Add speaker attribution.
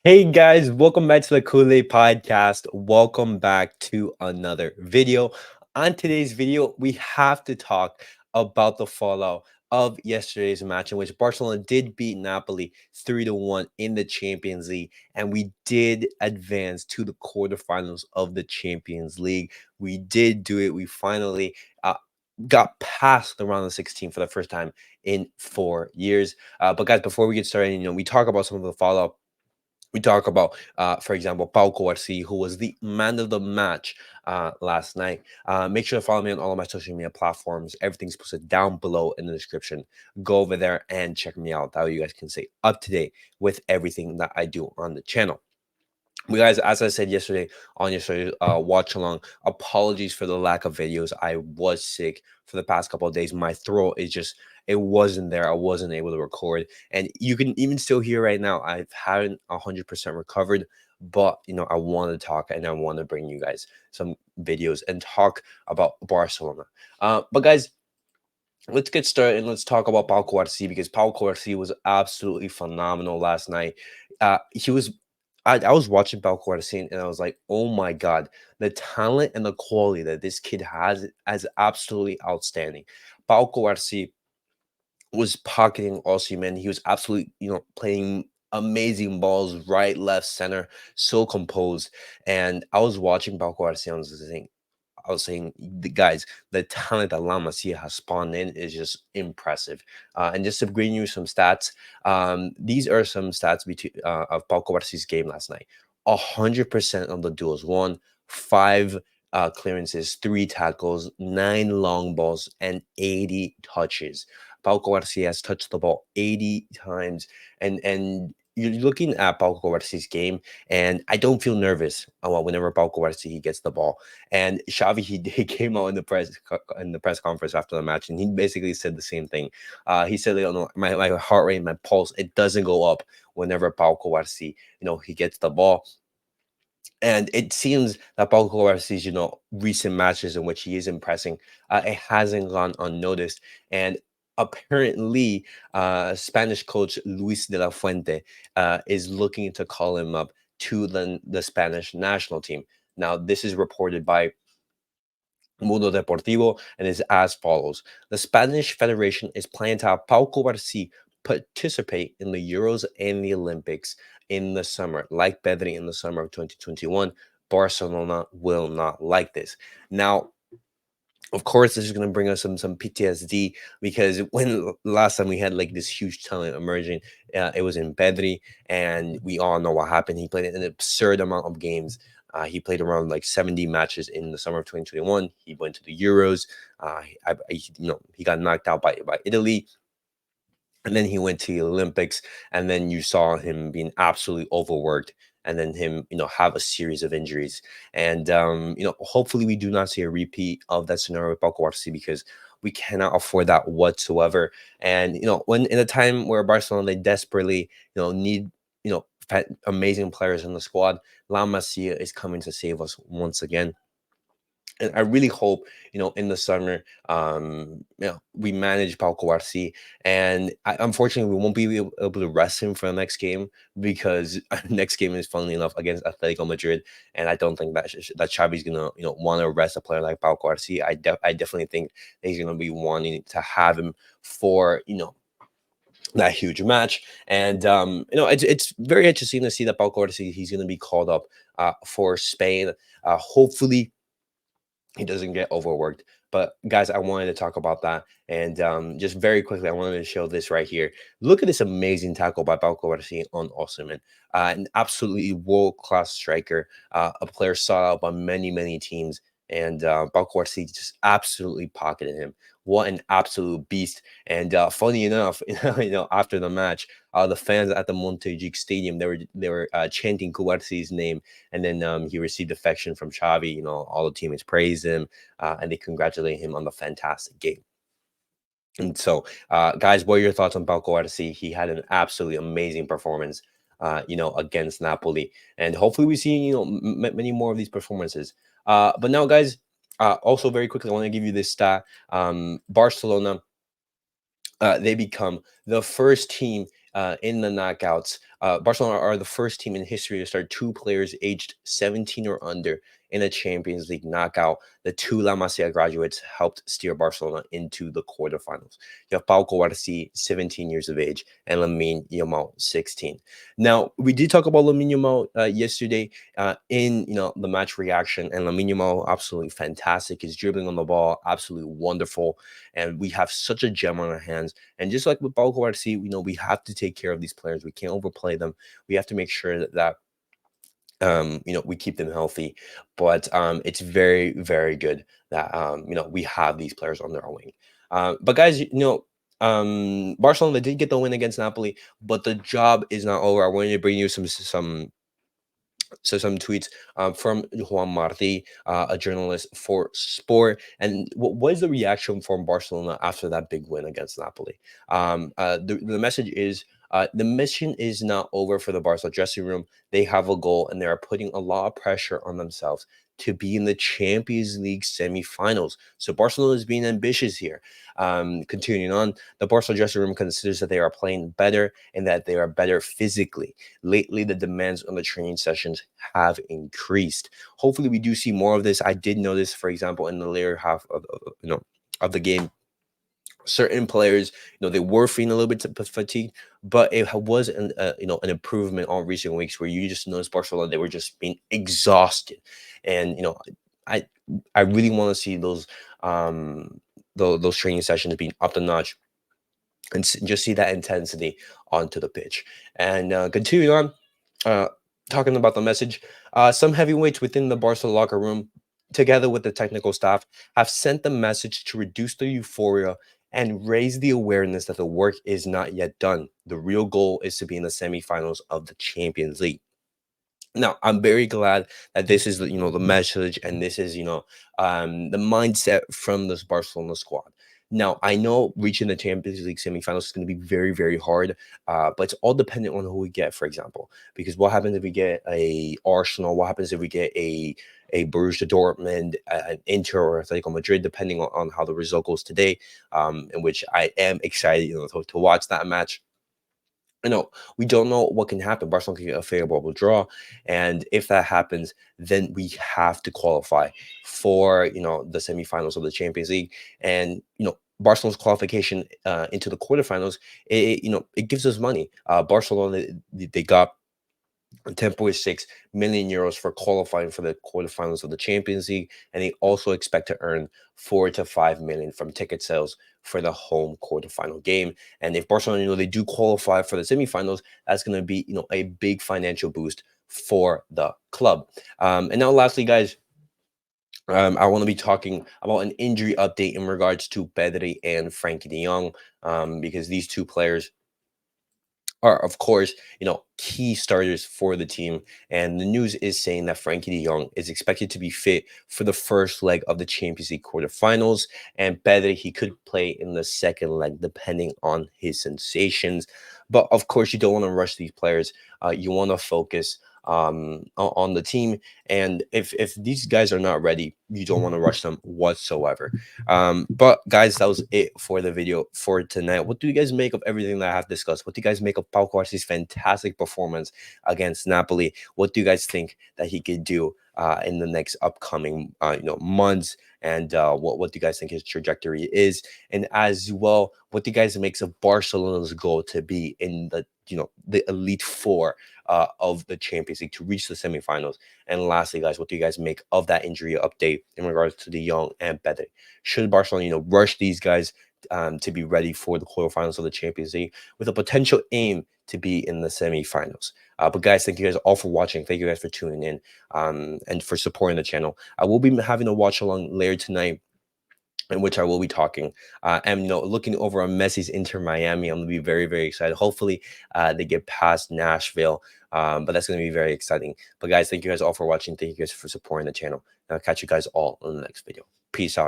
Speaker 1: Hey guys, welcome back to the CulePodcast. Welcome back to another video. On today's video, we have to talk about the fallout of yesterday's match in which Barcelona did beat Napoli 3-1 in the Champions League, and we did advance to the quarterfinals of the Champions League. We did do it. We finally got past the round of 16 for the first time in 4 years. But guys, before we get started, we talk about some of the fallout. We talk about, for example, Pau Cubarsi, who was the man of the match last night. Make sure to follow me on all of my social media platforms. Everything's posted down below in the description. Go over there and check me out. That way you guys can stay up to date with everything that I do on the channel. We guys, as I said yesterday on yesterday's watch along, apologies for the lack of videos. I was sick for the past couple of days. My throat is just, it wasn't there. I wasn't able to record, and you can even still hear right now I haven't 100% recovered. But I want to talk, and I want to bring you guys some videos and talk about Barcelona. But guys, let's get started and let's talk about Pau Cubarsi, because Pau Cubarsi was absolutely phenomenal last night. He was I was watching Pau Cubarsi and I was like, oh my god, the talent and the quality that this kid has is absolutely outstanding. Pau Cubarsi was pocketing Osimhen. He was absolutely, playing amazing balls right, left, center, so composed. And I was watching Pau Cubarsi and I was saying, the guys, the talent that La Masia has spawned in is just impressive. And just to bring you some stats, these are some stats of Pau Cubarsi's game last night. 100% of the duels won, five clearances, three tackles, nine long balls, and 80 touches. Pau Cubarsi has touched the ball 80 times, and you're looking at Pau Cubarsi's game, and I don't feel nervous whenever Pau Cubarsi he gets the ball. And Xavi, he came out in the press conference after the match, and he basically said the same thing. He said, my heart rate, my pulse, it doesn't go up whenever Pau Cubarsi, he gets the ball. And it seems that Pau Cubarsi's, recent matches in which he is impressing, it hasn't gone unnoticed. And apparently, Spanish coach Luis de la Fuente is looking to call him up to the Spanish national team. Now, this is reported by Mundo Deportivo and is as follows. The Spanish Federation is planning to have Pau Cubarsi participate in the Euros and the Olympics in the summer, like Pedri in the summer of 2021. Barcelona will not like this. Now, of course, this is going to bring us some PTSD, because when last time we had like this huge talent emerging, it was in Pedri, and we all know what happened. He played an absurd amount of games. He played around like 70 matches in the summer of 2021. He went to the Euros. He got knocked out by Italy, and then he went to the Olympics, and then you saw him being absolutely overworked, and then him, have a series of injuries. And hopefully we do not see a repeat of that scenario with Pau Cubarsi, because we cannot afford that whatsoever. And when in a time where Barcelona, they desperately, need, amazing players in the squad, La Masia is coming to save us once again. And I really hope, in the summer, we manage Pau Cubarsi, and unfortunately, we won't be able to rest him for the next game, because next game is, funnily enough, against Atletico Madrid, and I don't think that Xavi's gonna, want to rest a player like Pau Cubarsi. I definitely think that he's gonna be wanting to have him for, that huge match. And it's very interesting to see that Pau Cubarsi, he's gonna be called up for Spain. Hopefully he doesn't get overworked. But guys, I wanted to talk about that, and just very quickly, I wanted to show this right here. Look at this amazing tackle by Pau Cubarsi on Osimhen, an absolutely world-class striker, a player sought out by many teams, and Pau Cubarsi just absolutely pocketed him. What an absolute beast! And funny enough, after the match, the fans at the Montjuic Stadium, they were chanting Cubarsi's name, and then he received affection from Xavi. All the teammates praised him, and they congratulate him on the fantastic game. And so, guys, what are your thoughts on Pau Cubarsi? He had an absolutely amazing performance, against Napoli, and hopefully we see many more of these performances. But now, guys, also very quickly, I want to give you this stat. Barcelona, they become the first team in the knockouts. Barcelona are the first team in history to start two players aged 17 or under in a Champions League knockout. The two La Masia graduates helped steer Barcelona into the quarterfinals. You have Pau Cubarsi, 17 years of age, and Lamine Yamal, 16. Now, we did talk about Lamine Yamal yesterday in the match reaction, and Lamine Yamal absolutely fantastic. His dribbling on the ball absolutely wonderful, and we have such a gem on our hands. And just like with Pau Cubarsi, we have to take care of these players. We can't overplay them. We have to make sure that we keep them healthy. But it's very, very good that we have these players on their wing. But guys, Barcelona did get the win against Napoli, but the job is not over. I wanted to bring you some tweets from Juan Marti, a journalist for Sport. And what is the reaction from Barcelona after that big win against Napoli? The message is the mission is not over for the Barca dressing room. They have a goal, and they are putting a lot of pressure on themselves to be in the Champions League semifinals. So Barcelona is being ambitious here. Continuing on, the Barca dressing room considers that they are playing better and that they are better physically. Lately, the demands on the training sessions have increased. Hopefully, we do see more of this. I did notice, for example, in the later half of the game, certain players, they were feeling a little bit fatigued, but it was an improvement on recent weeks where you just noticed Barcelona, they were just being exhausted. And I I really want to see those training sessions being up the notch and just see that intensity onto the pitch. And continuing on, uh, talking about the message, some heavyweights within the Barca locker room, together with the technical staff, have sent the message to reduce the euphoria and raise the awareness that the work is not yet done. The real goal is to be in the semifinals of the Champions League. Now, I'm very glad that this is the message, and this is the mindset from this Barcelona squad. Now, I know reaching the Champions League semifinals is going to be very, very hard, but it's all dependent on who we get, for example. Because what happens if we get a Arsenal? What happens if we get a Borussia Dortmund, an Inter, or Atletico Madrid, depending on how the result goes today? In which I am excited, to watch that match. We don't know what can happen. Barcelona can get a favorable draw, and if that happens, then we have to qualify for the semifinals of the Champions League. And Barcelona's qualification into the quarterfinals, it gives us money. Barcelona, they got 10.6 million euros for qualifying for the quarterfinals of the Champions League, and they also expect to earn 4 to 5 million from ticket sales for the home quarterfinal game. And if Barcelona, they do qualify for the semifinals, that's going to be a big financial boost for the club. And now, lastly, guys, I want to be talking about an injury update in regards to Pedri and Frankie De Jong, because these two players are, of course, key starters for the team. And the news is saying that Frankie de Jong is expected to be fit for the first leg of the Champions League quarterfinals. And Pedri, he could play in the second leg, depending on his sensations. But of course, you don't want to rush these players. You want to focus on the team. And if these guys are not ready, you don't want to rush them whatsoever. But guys, that was it for the video for tonight. What do you guys make of everything that I have discussed? What do you guys make of Pau Cubarsi's fantastic performance against Napoli? What do you guys think that he could do in the next upcoming months? And what do you guys think his trajectory is? And as well, what do you guys make of Barcelona's goal to be in the elite four of the Champions League, to reach the semifinals? And lastly, guys, what do you guys make of that injury update in regards to De Jong and Pedri? Should Barcelona, rush these guys to be ready for the quarterfinals of the Champions League, with a potential aim to be in the semifinals? But guys, thank you guys all for watching. Thank you guys for tuning in and for supporting the channel. I will be having a watch along later tonight, in which I will be talking and looking over on Messi's Inter Miami. I'm gonna be very, very excited. Hopefully they get past Nashville, but that's gonna be very exciting. But guys, thank you guys all for watching. Thank you guys for supporting the channel. I'll catch you guys all in the next video. Peace out.